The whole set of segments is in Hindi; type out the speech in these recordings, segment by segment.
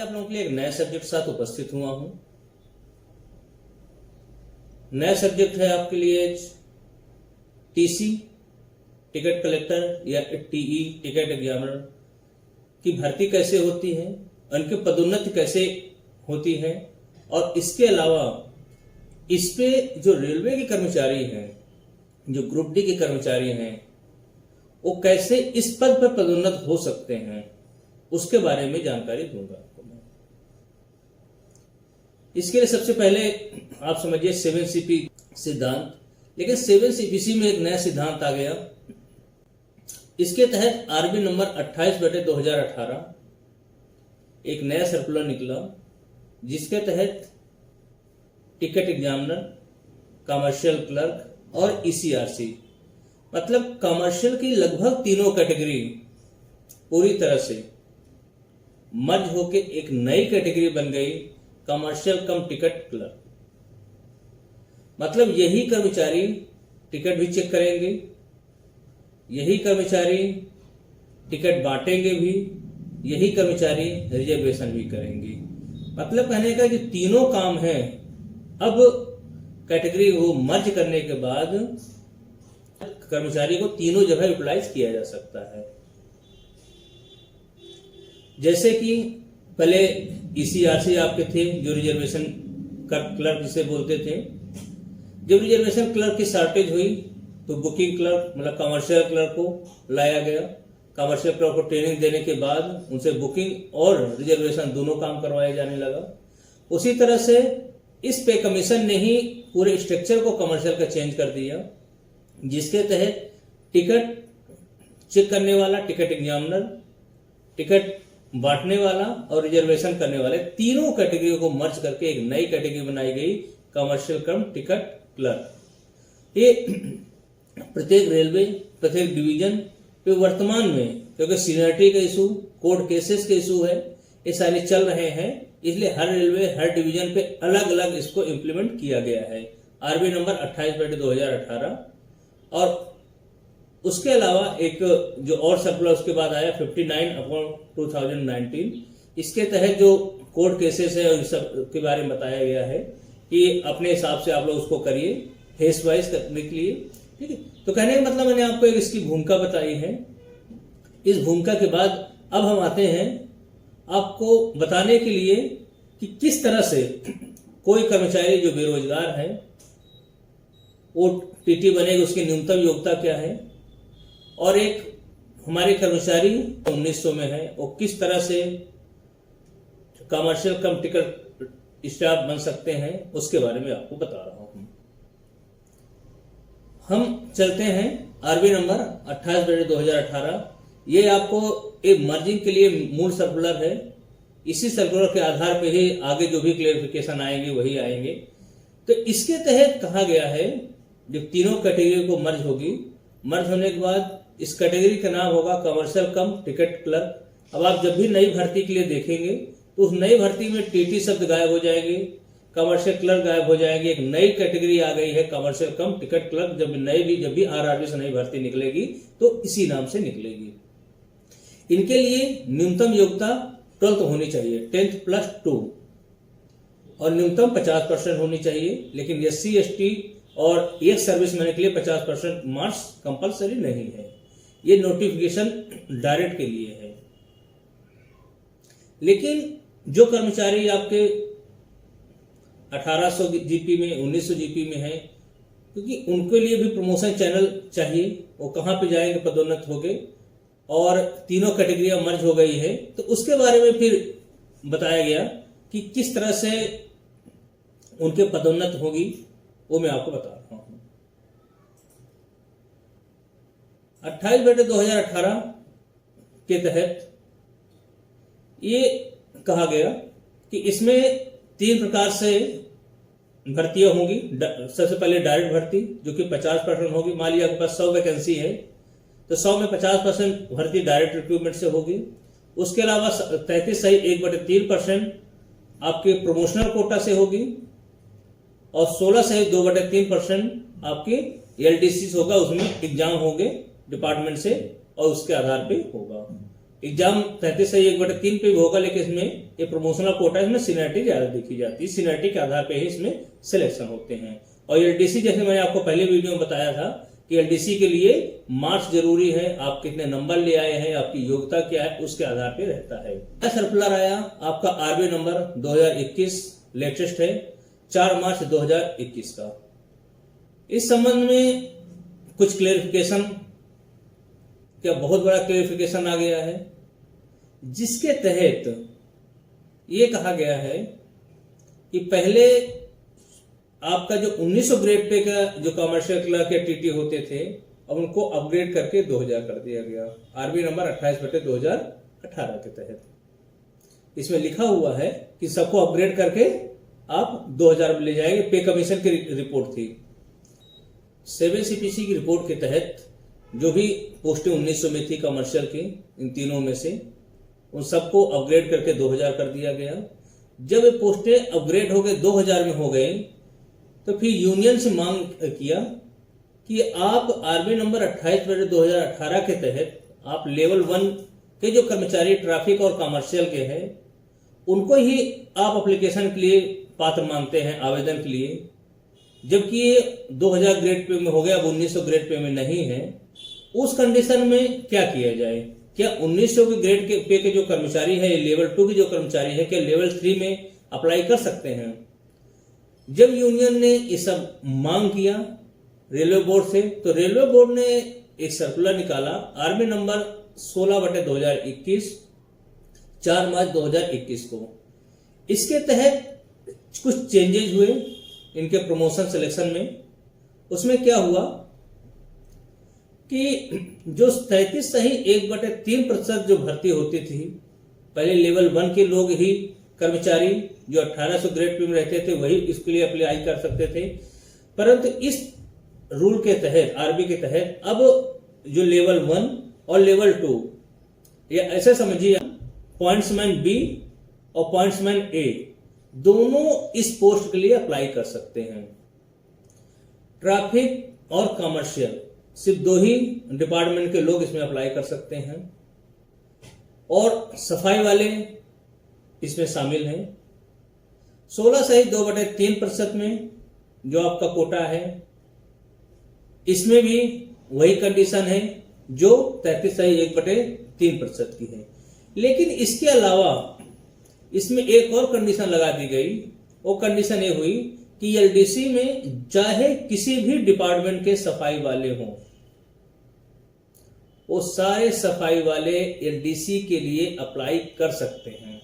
आप लोगों के लिए एक नया सब्जेक्ट साथ उपस्थित हुआ हूं। नया सब्जेक्ट है आपके लिए टीसी टिकट कलेक्टर या टीई टिकट एग्जामिनर की भर्ती कैसे होती है, उनकी पदोन्नति कैसे होती है, और इसके अलावा इस पे जो रेलवे के कर्मचारी हैं, जो ग्रुप डी के कर्मचारी हैं, वो कैसे इस पद पर पदोन्नत हो सकते हैं, उसके बारे में जानकारी दूंगा आपको मैं। इसके लिए सबसे पहले आप समझिए 7CP सिद्धांत। लेकिन 7CPC में एक नया सिद्धांत आ गया। इसके तहत आरबी नंबर 28/2018 एक नया सर्कुलर निकला, जिसके तहत टिकट एग्जामिनर, कमर्शियल क्लर्क और ईसीआरसी, मतलब कमर्शियल की लगभग तीनों कैटेगरी पूरी तरह से मर्ज होके एक नई कैटेगरी बन गई, कमर्शियल कम टिकट क्लर्क। मतलब यही कर्मचारी टिकट भी चेक करेंगे, यही कर्मचारी टिकट बांटेंगे भी, यही कर्मचारी रिजर्वेशन भी करेंगे। मतलब कहने का जो तीनों काम है, अब कैटेगरी को मर्ज करने के बाद कर्मचारी को तीनों जगह यूटिलाइज किया जा सकता है। जैसे कि पहले ईसीआरसी आपके थे, जो रिजर्वेशन क्लर्क जिसे बोलते थे। जब रिजर्वेशन क्लर्क की शॉर्टेज हुई तो बुकिंग क्लर्क मतलब कमर्शियल क्लर्क को लाया गया। कमर्शियल क्लर्क को ट्रेनिंग देने के बाद उनसे बुकिंग और रिजर्वेशन दोनों काम करवाया जाने लगा। उसी तरह से इस पे कमीशन ने ही पूरे स्ट्रक्चर को कमर्शियल का चेंज कर दिया, जिसके तहत टिकट चेक करने वाला टिकट एग्जामिनर, टिकट बांटने वाला और रिजर्वेशन करने वाले तीनों कैटेगरी को मर्ज करके एक नई कैटेगरी बनाई गई, कमर्शियल कम टिकट क्लर्क। ये प्रत्येक रेलवे, प्रत्येक डिवीजन पे वर्तमान में, क्योंकि सीनियरिटी का इशू, कोर्ट केसेस के इशू है, ये सारे चल रहे हैं, इसलिए हर रेलवे हर डिवीजन पे अलग अलग इसको इम्प्लीमेंट किया गया है। आरबी नंबर 28/2018 और उसके अलावा एक जो और सर्कुलर उसके बाद आया 59/2019। इसके तहत जो कोर्ट केसेस है उन सब के बारे में बताया गया है कि अपने हिसाब से आप लोग उसको करिए, फेस वाइज करने के लिए, ठीक है। तो कहने का मतलब मैंने आपको एक इसकी भूमिका बताई है। इस भूमिका के बाद अब हम आते हैं आपको बताने के लिए कि किस तरह से कोई कर्मचारी जो बेरोजगार है वो टीटी बनेगा, उसकी न्यूनतम योग्यता क्या है, और एक हमारे कर्मचारी 1900 में है वो किस तरह से कमर्शियल कम टिकट स्टाफ बन सकते हैं, उसके बारे में आपको बता रहा हूं। हम चलते हैं आरबी नंबर 28/2018। ये आपको एक मर्जिंग के लिए मूल सर्कुलर है। इसी सर्कुलर के आधार पर ही आगे जो भी क्लेरिफिकेशन आएंगे वही आएंगे। तो इसके तहत कहा गया है जब तीनों कैटेगरी को मर्ज होगी, मर्ज होने के बाद इस कैटेगरी का नाम होगा कमर्शियल कम टिकट क्लर्क। अब आप जब भी नई भर्ती के लिए देखेंगे तो उस नई भर्ती में टीटी शब्द गायब हो जाएंगे, कमर्शियल क्लर्क गायब हो जाएंगे, एक नई कैटेगरी आ गई है कमर्शियल कम टिकट क्लर्क। जब भी आरआरबी से नई भर्ती निकलेगी तो इसी नाम से निकलेगी। इनके लिए न्यूनतम योग्यता 12th होनी चाहिए, 10th + 2, और न्यूनतम 50% होनी चाहिए। लेकिन SC ST और एक सर्विस मैन के लिए 50% मार्क्स कंपलसरी नहीं है। ये नोटिफिकेशन डायरेक्ट के लिए है। लेकिन जो कर्मचारी आपके 1800 जीपी में, 1900 जीपी में है, क्योंकि उनके लिए भी प्रमोशन चैनल चाहिए, वो कहाँ पे जाएंगे, पदोन्नत हो गए और तीनों कैटेगरियां मर्ज हो गई है, तो उसके बारे में फिर बताया गया कि किस तरह से उनके पदोन्नत होगी, वो मैं आपको बता रहा हूं। 28/2018 के तहत ये कहा गया कि इसमें 3 प्रकार से भर्तियां होंगी। सबसे पहले डायरेक्ट भर्ती जो कि 50% होगी। मान लिया आपके पास 100 वैकेंसी है तो 100 में 50% भर्ती डायरेक्ट रिक्रूटमेंट से होगी। उसके अलावा 33/1/3% आपके प्रोमोशनल कोटा से होगी और 16/2/3% आपके LDC होगा, उसमें एग्जाम होंगे डिपार्टमेंट से और उसके आधार पे होगा। एग्जाम 33/1/3 पे भी होगा, लेकिन इसमें ये प्रमोशनल कोटा है, इसमें सीनियरिटी ज्यादा देखी जाती है, सीनियरिटी के आधार पे ही इसमें सिलेक्शन होते हैं। और एलडीसी जैसे मैंने आपको पहले वीडियो में बताया था कि एलडीसी के लिए मार्क्स जरूरी है, आप कितने नंबर ले आए हैं, आपकी योग्यता क्या है, उसके आधार पे रहता है। सर्कुलर आया आपका आरबी नंबर 2021 लेटेस्ट है 4 मार्च 2021 का। इस संबंध में कुछ क्लेरिफिकेशन, क्या बहुत बड़ा क्लेरिफिकेशन आ गया है, जिसके तहत ये कहा गया है कि पहले आपका जो 1900 ग्रेड पे का जो कमर्शियल क्लर्क या टीटी होते थे, अब उनको अपग्रेड करके 2000 कर दिया गया, आरबी नंबर 28/2018 के तहत। इसमें लिखा हुआ है कि सबको अपग्रेड करके आप 2000 ले जाएंगे। पे कमीशन की रिपोर्ट थी, 7 CPC की रिपोर्ट के तहत जो भी पोस्टें 1900 में थी कमर्शियल की, इन तीनों में से उन सबको अपग्रेड करके 2000 कर दिया गया। जब ये पोस्टें अपग्रेड हो गए 2000 में हो गए, तो फिर यूनियन से मांग किया कि आप आरबी नंबर 28/2018 के तहत आप लेवल 1 के जो कर्मचारी ट्रैफिक और कमर्शियल के हैं उनको ही आप एप्लीकेशन के लिए पात्र मानते हैं, आवेदन के लिए, जबकि ये 2000 ग्रेड पे में हो गया, अब 1900 ग्रेड पे में नहीं है। उस कंडीशन में क्या किया जाए? क्या 1900 के ग्रेड के पे के जो कर्मचारी है, लेवल 2 के जो कर्मचारी है, क्या लेवल 3 में अप्लाई कर सकते हैं? जब यूनियन ने ये सब मांग किया रेलवे बोर्ड से, तो रेलवे बोर्ड ने एक सर्कुलर निकाला आरबी नंबर 16/2021 4 मार्च 2021 को। इसके तहत कुछ चेंजेस हुए इनके प्रमोशन सिलेक्शन में। उसमें क्या हुआ कि जो 33/1/3% जो भर्ती होती थी, पहले लेवल 1 के लोग ही कर्मचारी जो 1800 ग्रेड पे में रहते थे वही इसके लिए अप्लाई कर सकते थे, परंतु इस रूल के तहत, आरबी के तहत, अब जो लेवल 1 और लेवल 2, या ऐसे समझिए पॉइंट्समैन बी और पॉइंट्समैन ए दोनों इस पोस्ट के लिए अप्लाई कर सकते हैं। ट्रैफिक और कमर्शियल सिर्फ 2 ही डिपार्टमेंट के लोग इसमें अप्लाई कर सकते हैं, और सफाई वाले इसमें शामिल हैं। 16/2/3% में जो आपका कोटा है, इसमें भी वही कंडीशन है जो 33/1/3% की है। लेकिन इसके अलावा इसमें एक और कंडीशन लगा दी गई। वो कंडीशन ये हुई कि एलडीसी में चाहे किसी भी डिपार्टमेंट के सफाई वाले हों, वो सारे सफाई वाले एलडीसी के लिए अप्लाई कर सकते हैं।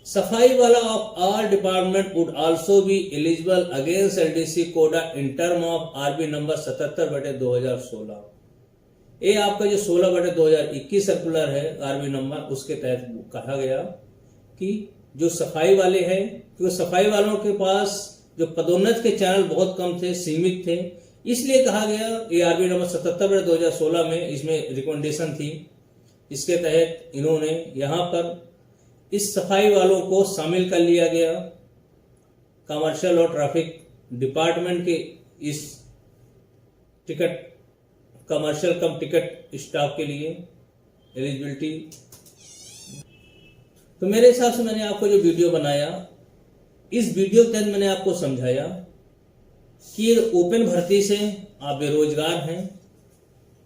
सफाई वाला of all department would also be eligible against LDC quota in term of RB number 77/2016। ये आपका जो 16/2021 सर्कुलर है आरबी नंबर, उसके तहत कहा गया कि जो सफाई वाले हैं, क्योंकि सफाई वालों के पास जो पदोन्नत के चैनल बहुत कम थे, सीमित थे, इसलिए कहा गया ये आरबी नंबर 77/2016 में इसमें रिकमेंडेशन थी। इसके तहत इन्होंने यहां पर इस सफाई वालों को शामिल कर लिया गया कमर्शियल और ट्रैफिक डिपार्टमेंट के इस टिकट, कमर्शियल कम टिकट स्टाफ के लिए एलिजिबिलिटी। तो मेरे हिसाब से मैंने आपको जो वीडियो बनाया, इस वीडियो के तहत मैंने आपको समझाया कि ओपन भर्ती से आप बेरोजगार हैं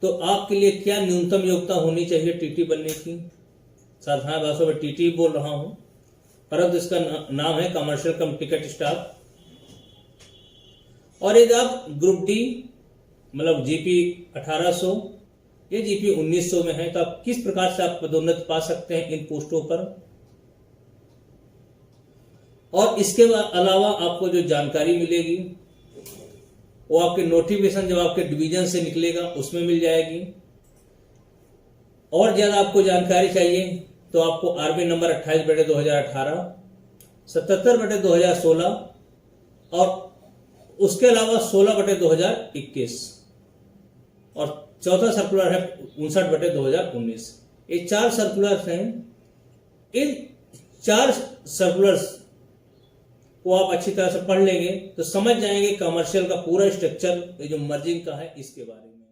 तो आपके लिए क्या न्यूनतम योग्यता होनी चाहिए टीटी बनने की। साधारण भाषा में टीटी बोल रहा हूं, परंतु इसका नाम है कमर्शियल कम टिकट स्टाफ। और यदि आप ग्रुप डी मतलब जीपी 1800 या जीपी 1900 में है, तो आप किस प्रकार से आप पदोन्नति पा सकते हैं इन पोस्टों पर। और इसके अलावा आपको जो जानकारी मिलेगी वो आपके नोटिफिकेशन जब आपके डिवीजन से निकलेगा उसमें मिल जाएगी। और ज्यादा आपको जानकारी चाहिए तो आपको आरबी नंबर 28/2018, 77/2016 और उसके अलावा 16/2021 और चौथा सर्कुलर है 59/2019। ये 4 सर्कुलर्स हैं। इन 4 सर्कुलर्स को आप अच्छी तरह से पढ़ लेंगे तो समझ जाएंगे कमर्शियल का पूरा स्ट्रक्चर, ये जो मर्जिंग का है, इसके बारे में।